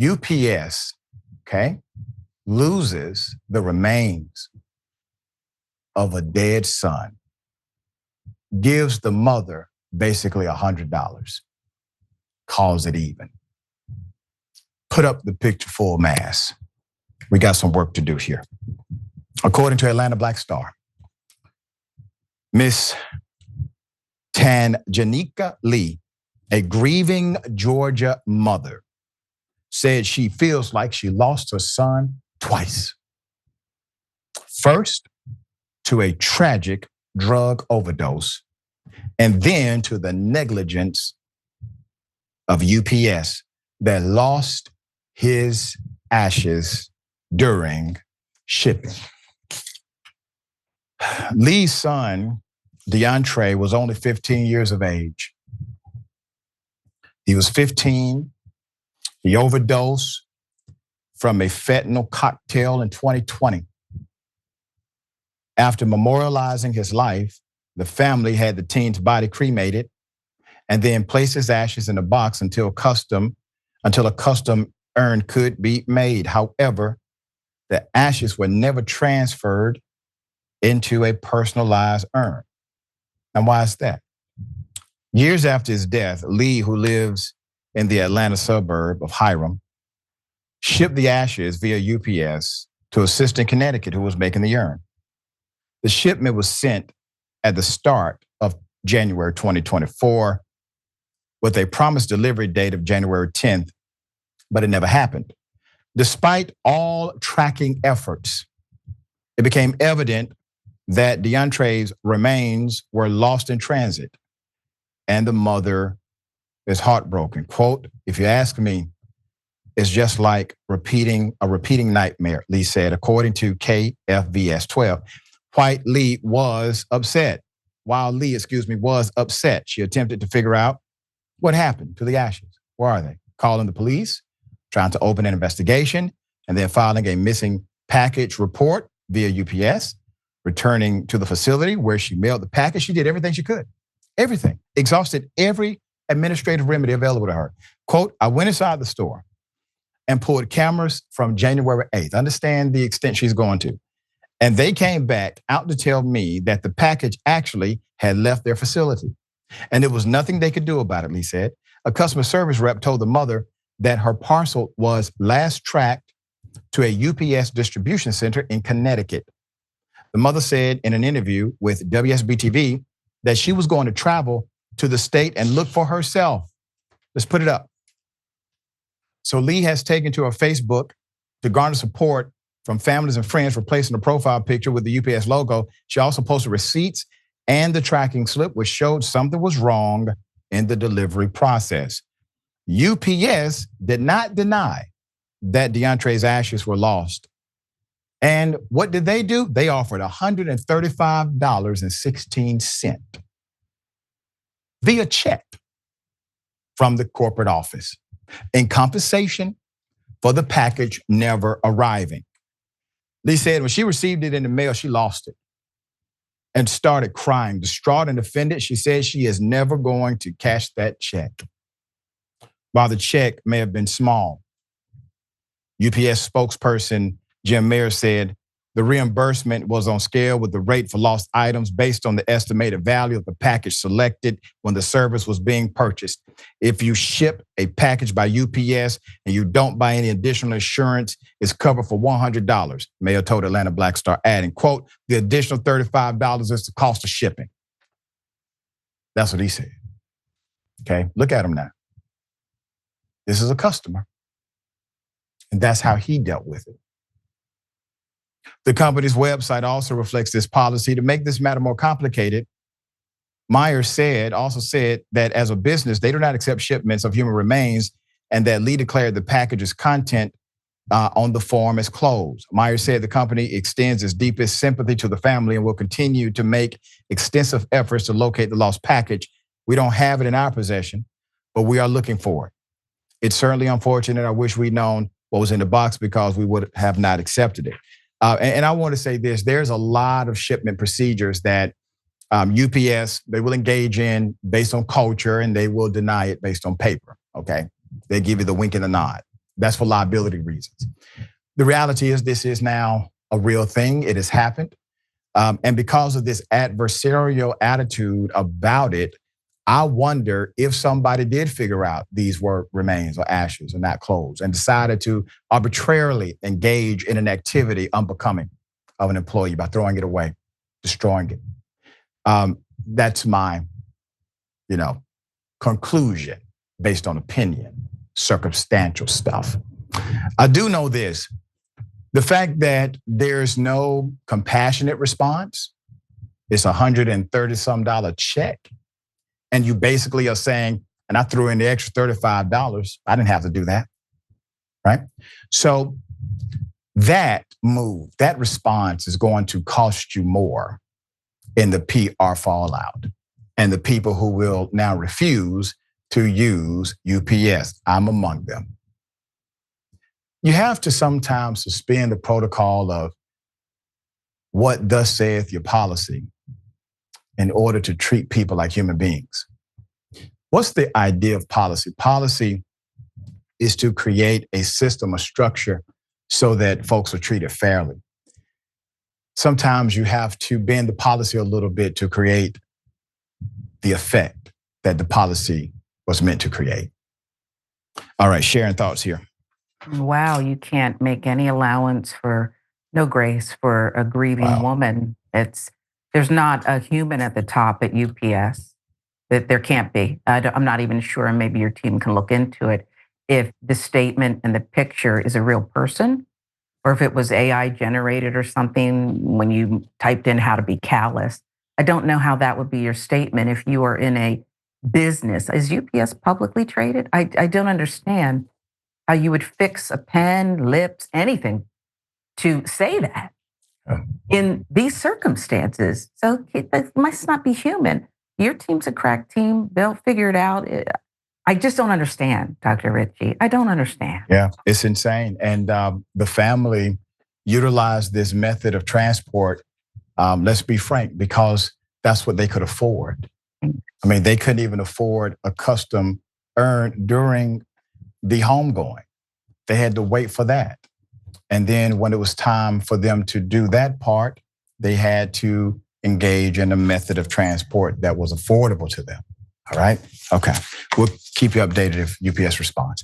UPS, okay, loses the remains of a dead son, gives the mother basically $100, calls it even. Put up the picture full mass. We got some work to do here. According to Atlanta Black Star, Miss Tanjanika Lee, a grieving Georgia mother, said she feels like she lost her son twice. First, to a tragic drug overdose, and then to the negligence of UPS that lost his ashes during shipping. Lee's son, DeAndre, was only 15 years of age. He was 15. He overdosed from a fentanyl cocktail in 2020. After memorializing his life, the family had the teen's body cremated and then placed his ashes in a box until a custom urn could be made. However, the ashes were never transferred into a personalized urn. And why is that? Years after his death, Lee, who lives in the Atlanta suburb of Hiram, shipped the ashes via UPS to a sister in Connecticut who was making the urn. The shipment was sent at the start of January 2024 with a promised delivery date of January 10th, but it never happened. Despite all tracking efforts, it became evident that DeAndre's remains were lost in transit, and the mother is heartbroken. Quote, "If you ask me, it's just like a repeating nightmare," Lee said, according to KFVS 12. While Lee was upset, she attempted to figure out what happened to the ashes. Where are they? Calling the police, trying to open an investigation, and then filing a missing package report via UPS, returning to the facility where she mailed the package. She did everything she could. Everything. Exhausted every administrative remedy available to her. Quote, "I went inside the store and pulled cameras from January 8th. Understand the extent she's going to. And they came back out to tell me that the package actually had left their facility. And there was nothing they could do about it," Lee said. A customer service rep told the mother that her parcel was last tracked to a UPS distribution center in Connecticut. The mother said in an interview with WSB-TV that she was going to travel to the state and look for herself. Let's put it up. So Lee has taken to her Facebook to garner support from families and friends, replacing the profile picture with the UPS logo. She also posted receipts and the tracking slip, which showed something was wrong in the delivery process. UPS did not deny that DeAndre's ashes were lost. And what did they do? They offered $135.16 via check from the corporate office in compensation for the package never arriving. Lee said when she received it in the mail, she lost it and started crying. Distraught and offended, she said she is never going to cash that check. While the check may have been small, UPS spokesperson Jim Mayer said the reimbursement was on scale with the rate for lost items based on the estimated value of the package selected when the service was being purchased. If you ship a package by UPS and you don't buy any additional insurance, it's covered for $100, Mayer told Atlanta Black Star, adding, quote, "The additional $35 is the cost of shipping." That's what he said. Okay, look at him now. This is a customer. And that's how he dealt with it. The company's website also reflects this policy. To make this matter more complicated, Meyer also said that as a business, they do not accept shipments of human remains, and that Lee declared the package's content on the form as closed. Meyer said the company extends its deepest sympathy to the family and will continue to make extensive efforts to locate the lost package. We don't have it in our possession, but we are looking for it. It's certainly unfortunate. I wish we'd known what was in the box because we would have not accepted it. And I want to say this, there's a lot of shipment procedures that UPS, they will engage in based on culture and they will deny it based on paper, okay? They give you the wink and the nod. That's for liability reasons. The reality is this is now a real thing. It has happened. And because of this adversarial attitude about it, I wonder if somebody did figure out these were remains or ashes or not clothes and decided to arbitrarily engage in an activity unbecoming of an employee by throwing it away, destroying it. That's my, conclusion based on opinion, circumstantial stuff. I do know this. The fact that there's no compassionate response, it's $130-some check. And you basically are saying, and I threw in the extra $35. I didn't have to do that, right? So that move, that response is going to cost you more in the PR fallout. And the people who will now refuse to use UPS, I'm among them. You have to sometimes suspend the protocol of what thus saith your policy in order to treat people like human beings. What's the idea of policy? Policy is to create a system, a structure, so that folks are treated fairly. Sometimes you have to bend the policy a little bit to create the effect that the policy was meant to create. All right, sharing thoughts here. Wow, you can't make any allowance for no grace for a grieving woman. There's not a human at the top at UPS. That there can't be. I'm not even sure, and maybe your team can look into it, if the statement and the picture is a real person, or if it was AI generated or something when you typed in how to be callous. I don't know how that would be your statement if you are in a business. Is UPS publicly traded? I don't understand how you would fix a pen, lips, anything to say that in these circumstances. So it must not be human. Your team's a crack team. They'll figure it out. I just don't understand, Dr. Ritchie. I don't understand. Yeah, it's insane. And the family utilized this method of transport, let's be frank, because that's what they could afford. I mean, they couldn't even afford a custom earned during the homegoing. They had to wait for that. And then when it was time for them to do that part, they had to engage in a method of transport that was affordable to them. All right? Okay. We'll keep you updated if UPS responds.